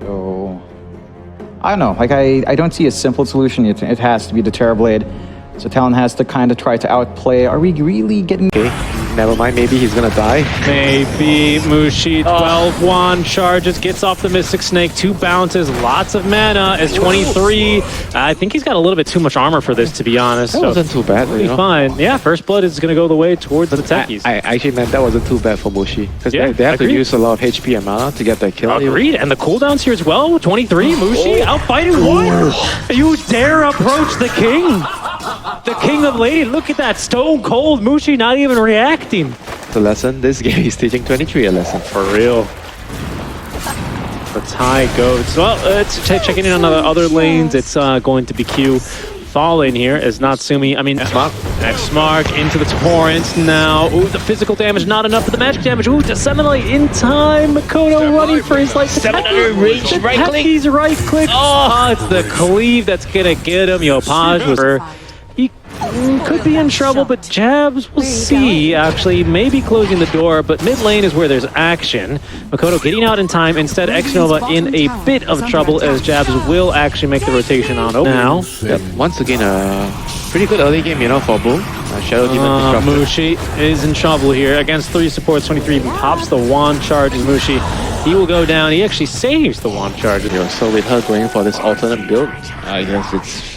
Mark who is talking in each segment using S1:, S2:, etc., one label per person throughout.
S1: So I don't know. Like I don't see a simple solution. It has to be the Terrorblade. So Talon has to kind of try to outplay. Are we really getting...
S2: Okay, never mind. Maybe he's gonna die.
S3: Maybe. Mushi, 12-1 charges, gets off the Mystic Snake, 2 bounces, lots of mana as 23. I think he's got a little bit too much armor for this, to be honest.
S2: That wasn't too bad, you know?
S3: Fine. Yeah, First Blood is gonna go the way towards the techies.
S2: I actually meant that wasn't too bad for Mushi. Because
S3: Yeah,
S2: they have
S3: agreed.
S2: to use a lot of HP and mana to get that kill.
S3: Agreed, and the cooldowns here as well. 23, Mushi outfighting one. You dare approach the king? The king of lady, look at that stone cold Mushi not even reacting.
S2: The lesson, this game is teaching 23 a lesson.
S3: For real. The tie goes. Well, it's checking in on the other lanes. It's going to be Q falling here as Natsumi. I mean, X-Mark into the torrent now. Ooh, the physical damage not enough for the magic damage. Ooh, disseminate in time. Makoto running for his life.
S4: 700 reach, right click.
S3: He's right click. Oh, it's the cleave that's gonna get him. Yopaj was. He could be in trouble, but Jabs, we'll see. Actually, maybe closing the door, but mid lane is where there's action. Makoto getting out in time. Instead, X-Nova in a bit of trouble as Jabs will actually make the rotation on over now.
S2: Yep. Once again, a pretty good early game, you know, for Boom. Shadow Demon disrupted.
S3: Mushi is in trouble here against 3 supports. 23 pops the wand charge as Mushi. He will go down. He actually saves the wand charge.
S2: So with her going for this alternate build, I guess it's...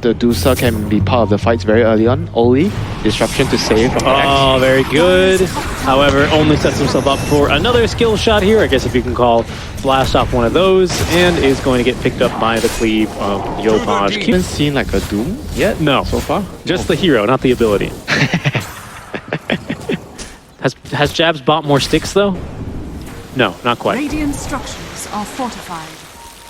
S2: The Dusa can be part of the fights very early on. Oli, disruption to save from the
S3: Oh, very good. However, only sets himself up for another skill shot here. I guess if you can call blast off one of those, and is going to get picked up by the cleave of Yopaj.
S2: Haven't seen like a Doom yet?
S3: No,
S2: so far.
S3: Just the hero, not the ability. Has Jabs bought more sticks though? No, not quite.
S5: Radiant structures are fortified.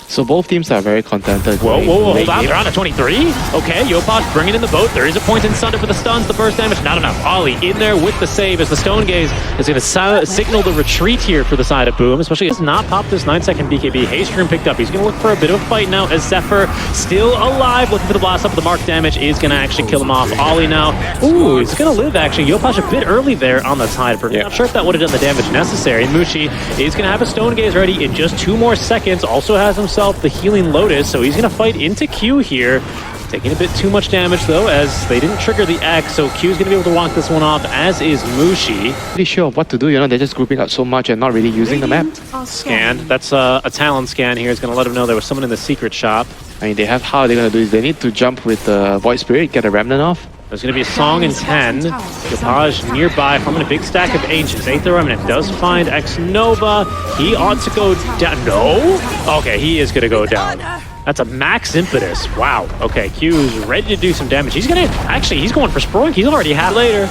S2: So both teams are very contented.
S3: Whoa, hold on, they're on a 23. Okay, Yopaj bringing in the boat. There is a point in Sunder for the stuns, the burst damage, not enough. Ollie in there with the save as the Stone Gaze is going to signal the retreat here for the side of Boom, especially as not popped this 9-second BKB. Haystream picked up. He's going to look for a bit of a fight now as Zephyr still alive, looking for the blast up. The mark damage is going to actually kill him off. Ollie now, ooh, he's going to live actually. Yopaj a bit early there on the tide. Not sure if that would have done the damage necessary. Mushi is going to have a Stone Gaze ready in just 2 more seconds. Also has himself the healing Lotus, so he's going to fight into Q here. Taking a bit too much damage though, as they didn't trigger the X, so Q's going to be able to walk this one off, as is Mushi.
S2: Pretty sure of what to do, you know, they're just grouping up so much and not really using the map.
S3: Scan, that's a Talon scan here. It's going to let him know there was someone in the secret shop.
S2: I mean, how they're going to do is they need to jump with the Void Spirit, get a Remnant off.
S3: There's going to be a Song in 10. Yopaj nearby from a big stack of Ancients. Aether Remnant does find X-Nova. He ought to go down. No? Okay, he is going to go down. That's a max impetus. Wow. Okay, Q's ready to do some damage. He's going to... Actually, he's going for Sproink. He's already half later.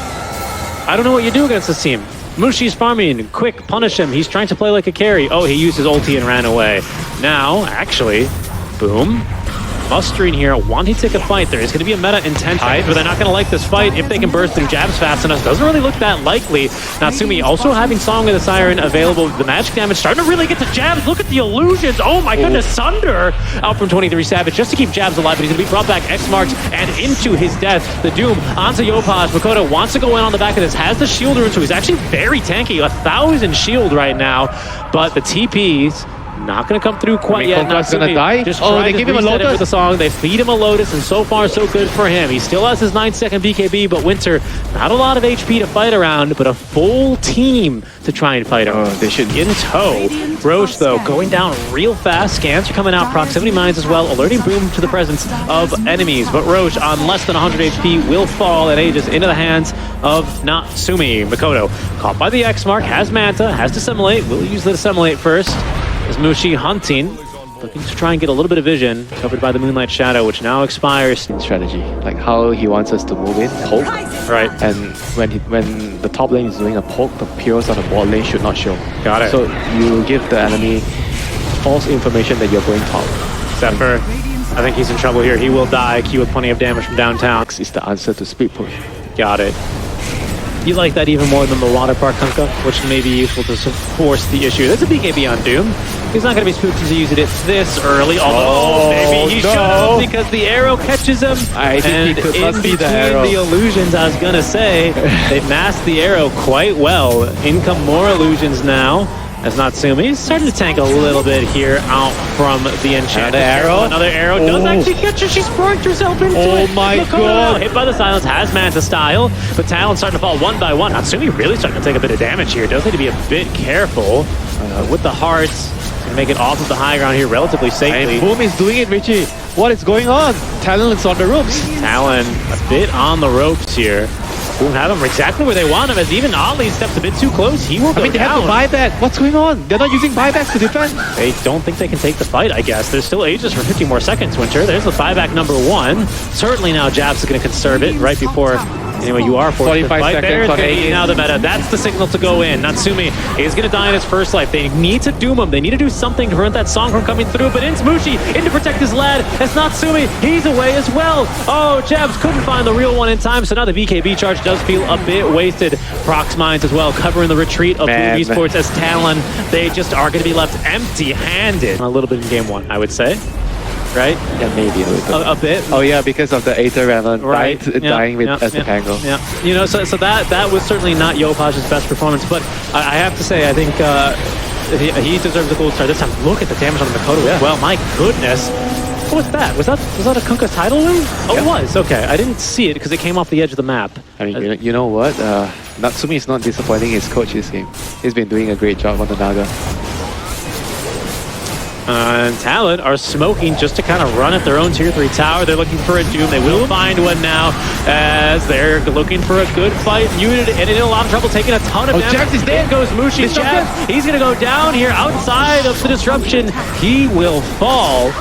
S3: I don't know what you do against this team. Mushi's farming. Quick, punish him. He's trying to play like a carry. Oh, he used his ulti and ran away. Now, actually, Boom. Mustering here, wanting to take a fight. There is going to be a meta intent fight, but they're not going to like this fight if they can burst through Jabs fast enough. Doesn't really look that likely. Natsumi also having Song of the Siren available. The magic damage starting to really get to Jabs. Look at the illusions. Oh my goodness, Sunder out from 23 Savage just to keep Jabs alive, but he's going to be brought back X-Marks and into his death. The Doom onto Yopaj. Makoto wants to go in on the back of this, has the shield rune, so he's actually very tanky. 1,000 shield right now, but the TPs not going to come through quite yet.
S2: Not going to die?
S3: Just
S2: they give him a Lotus?
S3: With the Song. They feed him a Lotus, and so far so good for him. He still has his 9-second BKB, but Winter, not a lot of HP to fight around, but a full team to try and fight him.
S2: They should
S3: in tow. Roche, though, going down real fast. Scans are coming out. Proximity mines as well, alerting Boom to the presence of enemies. But Roche, on less than 100 HP, will fall and ages into the hands of Natsumi. Makoto, caught by the X-Mark, has Manta, has Dissimulate. Will use the Dissimulate first. Is Mushi hunting, looking to try and get a little bit of vision, covered by the Moonlight Shadow, which now expires.
S2: Strategy, like how he wants us to move in, poke.
S3: Right.
S2: And when the top lane is doing a poke, the Pures on the bot lane should not show.
S3: Got it.
S2: So you give the enemy false information that you're going top.
S3: Zephyr, I think he's in trouble here. He will die. Q with plenty of damage from downtown.
S2: Is the answer to speed push.
S3: Got it. You like that even more than the water park Kunkka, which may be useful to force the issue. That's a BKB on Doom. He's not going to be spooked to use it this early, although maybe he should have, because the arrow catches him.
S2: I think he could not see the arrow.
S3: The illusions, I was going to say, they've masked the arrow quite well. In come more illusions now. As Natsumi starting to tank a little bit here out from the enchant. Another arrow does actually catch her. She's spranked herself into it.
S2: Oh my
S3: Makoto
S2: god.
S3: hit by the silence, has Manta style, but Talon starting to fall one by one. Natsumi really starting to take a bit of damage here. Does need to be a bit careful with the hearts. Gonna make it off of the high ground here relatively safely.
S2: And Boom is doing it, Richie. What is going on? Talon is on the ropes.
S3: Talon a bit on the ropes here. Boom have him exactly where they want him, as even Ollie steps a bit too close. He will go
S2: They have
S3: down.
S2: to buyback. What's going on? They're not using buybacks to defend.
S3: They don't think they can take the fight, I guess. There's still ages for 50 more seconds, Winter. There's the buyback number one. Certainly now Jabs is going to conserve it right before... Anyway, you are forced to
S2: 45
S3: fight.
S2: seconds
S3: There's
S2: on
S3: going to be
S2: Aegis.
S3: now the meta. That's the signal to go in. Natsumi is going to die in his first life. They need to doom him. They need to do something to prevent that song from coming through. But it's Mushi in to protect his lad. It's Natsumi. He's away as well. Oh, Jabs couldn't find the real one in time. So now the BKB charge does feel a bit wasted. Prox Mines as well, covering the retreat of Boom Esports as Talon. They just are going to be left empty-handed. A little bit in game one, I would say. Right?
S2: Yeah, maybe a little.
S3: A bit.
S2: Oh yeah, because of the Aether Revan dying with
S3: yeah,
S2: as a tangle.
S3: Yeah, you know, so that was certainly not Yopaj's best performance, but I have to say, I think he deserves a gold star this time. Look at the damage on the Makoto as well. My goodness. What was that? Was that a Kunkka title win? Oh, it was. Okay, I didn't see it because it came off the edge of the map.
S2: I mean, you know what? Natsumi is not disappointing his coach this game. He's been doing a great job on the Naga.
S3: And Talon are smoking just to kind of run at their own tier 3 tower. They're looking for a Doom. They will find one now as they're looking for a good fight. Muted and in a lot of trouble, taking a ton of damage.
S2: Jabs is dead.
S3: In goes Mushi's Jab. He's going to go down here outside of the disruption. He will fall.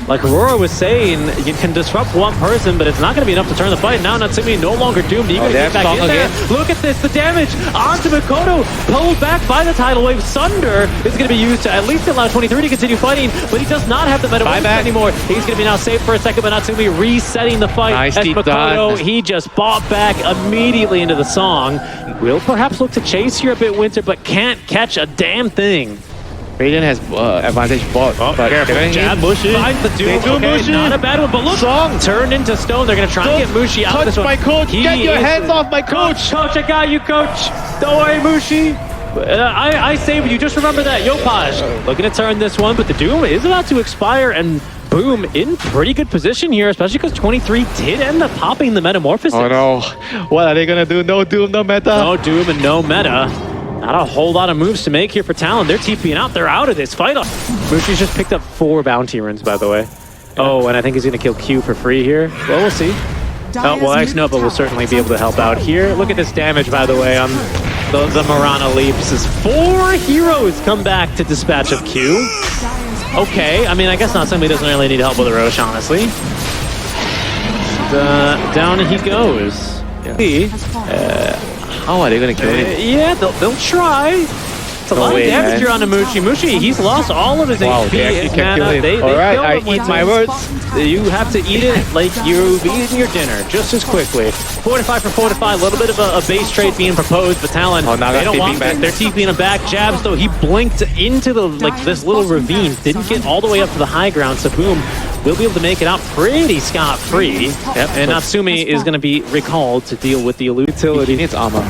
S3: Like Aurora was saying, you can disrupt one person, but it's not going to be enough to turn the fight. Now Natsumi no longer doomed. He's going to get back in there. Look at this, the damage onto Makoto, pulled back by the tidal wave. Sunder is going to be used to at least allow 23 to continue fighting, but he does not have the metamorphosis anymore. He's going to be now safe for a second, but Natsumi resetting the fight.
S2: Nice
S3: as
S2: deep
S3: Makoto,
S2: dive.
S3: he just bought back immediately into the song. Will perhaps look to chase here a bit, Winter, but can't catch a damn thing.
S2: Radiant has advantage bot, but
S3: careful. Jab,
S2: Mushi.
S3: finds the Doom. Okay,
S2: Mushi.
S3: not a bad one, but look,
S2: Song
S3: turned into stone. They're going to try and get Mushi out of this one.
S2: Touch my coach! Get your hands off my coach!
S3: Coach, I got you, coach. Don't worry, Mushi. I saved you. Just remember that. Yopaj looking to turn this one, but the Doom is about to expire, and Boom in pretty good position here, especially because 23 did end up popping the Metamorphosis.
S2: Oh no. What are they going to do? No Doom, no meta.
S3: No Doom and no meta. Not a whole lot of moves to make here for Talon. They're TPing out. They're out of this fight. Mushi's just picked up 4 bounty runes, by the way. Oh, and I think he's going to kill Q for free here. Well, we'll see. Well, X-Nova will certainly be able to help out here. Look at this damage, by the way, on the Marana leaps. As 4 heroes come back to dispatch of Q. Okay, I mean, I guess not somebody doesn't really need help with a Roche, honestly. Down he goes.
S2: How are they going to kill him?
S3: Yeah, they'll try. It's a lot of damage here on Mushi. Mushi, he's lost all of his HP.
S2: They actually
S3: his
S2: can't
S3: mana.
S2: kill him. Alright, I eat my words.
S3: You have to eat it like you're eating your dinner, just as quickly. Fortify for Fortify, a little bit of a base trade being proposed, but Talon, they don't want it. They're TPing him back. Jabs, though, he blinked into the this little ravine. Didn't get all the way up to the high ground, so Boom will be able to make it out pretty scot-free. And Natsumi is going to be recalled to deal with the utility.
S2: He needs armor.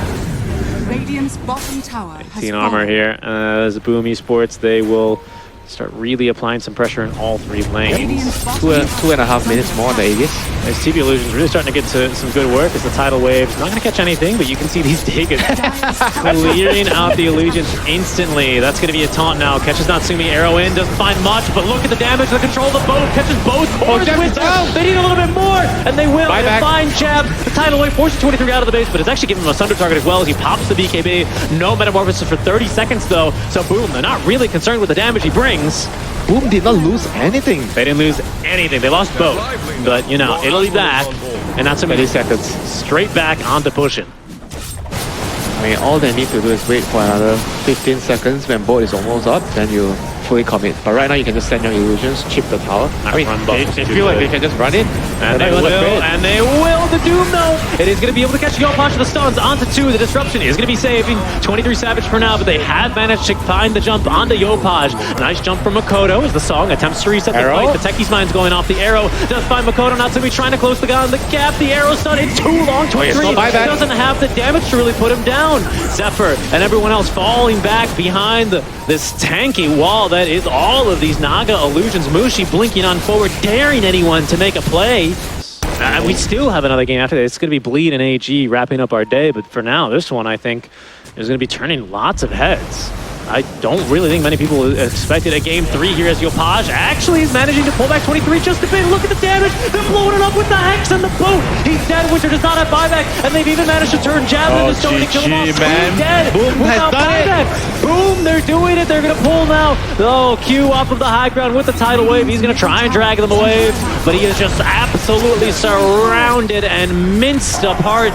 S5: Radiant's bottom tower has
S3: 18 armor here. As Boom Esports, they will start really applying some pressure in all 3 lanes.
S2: 2.5 minutes more on the Aegis.
S3: As TP Illusion's really starting to get to some good work as the tidal wave is not going to catch anything, but you can see these Dagas clearing out the illusions instantly. That's going to be a taunt now. Catches Natsumi, arrow in, doesn't find much, but look at the damage, the control of the boat, catches both cores with them. They need a little bit more, and they will. They find Jab. The tidal wave forces 23 out of the base, but it's actually giving him a Sunder target as well as he pops the BKB. No Metamorphosis for 30 seconds, though, so Boom, they're not really concerned with the damage he brings.
S2: Boom did not lose anything.
S3: They didn't lose anything. They lost both. But, you know, it'll be back. And that's 30 seconds. Straight back onto pushing.
S2: I mean, all they need to do is wait for another 15 seconds when boat is almost up, then you fully commit. But right now, you can just send your illusions, chip the tower. I mean, they feel like they can just run it.
S3: And they will. And they will. The Doom, though. It is going to be able to catch Yopaj the stuns onto 2. The disruption is going to be saving 23 Savage for now, but they have managed to find the jump onto Yopaj. Nice jump from Makoto as the song attempts to reset the fight. The Techie's mind's going off the arrow. Does find Makoto. Natsumi trying to close the guy on the gap. The arrow stun. It's too long. 23 doesn't have the damage to really put him down. Zephyr and everyone else falling back behind the this tanky wall that is all of these Naga illusions. Mushi blinking on forward, daring anyone to make a play. We still have another game after this. It's going to be Bleed and AG wrapping up our day, but for now, this one, I think, is going to be turning lots of heads. I don't really think many people expected a game 3 here as Yopaj actually is managing to pull back 23 just a bit. Look at the damage. They're blowing it up with the Hex and the boat. He's dead. Winter does not have buyback, and they've even managed to turn Javelin to Stone and kill him off. He's dead.
S4: Boom has
S3: without
S4: done
S3: buyback. Boom, they're doing it. They're going to pull now. Oh, Q off of the high ground with the tidal wave. He's going to try and drag them away, but he is just absolutely surrounded and minced apart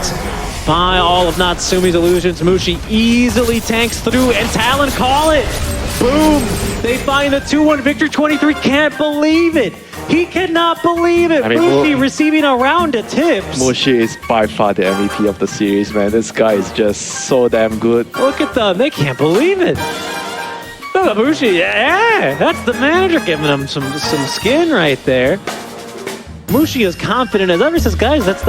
S3: by all of Natsumi's illusions. Mushi easily tanks through, and Talon call it. Boom! They find the 2-1 victory. 23 can't believe it. He cannot believe it.
S2: I mean,
S3: Mushi receiving a round of tips.
S2: Mushi is by far the MVP of the series, man. This guy is just so damn good.
S3: Look at them. They can't believe it. Look at Mushi. Yeah, that's the manager giving him some skin right there. Mushi is confident as ever. Says, guys, that's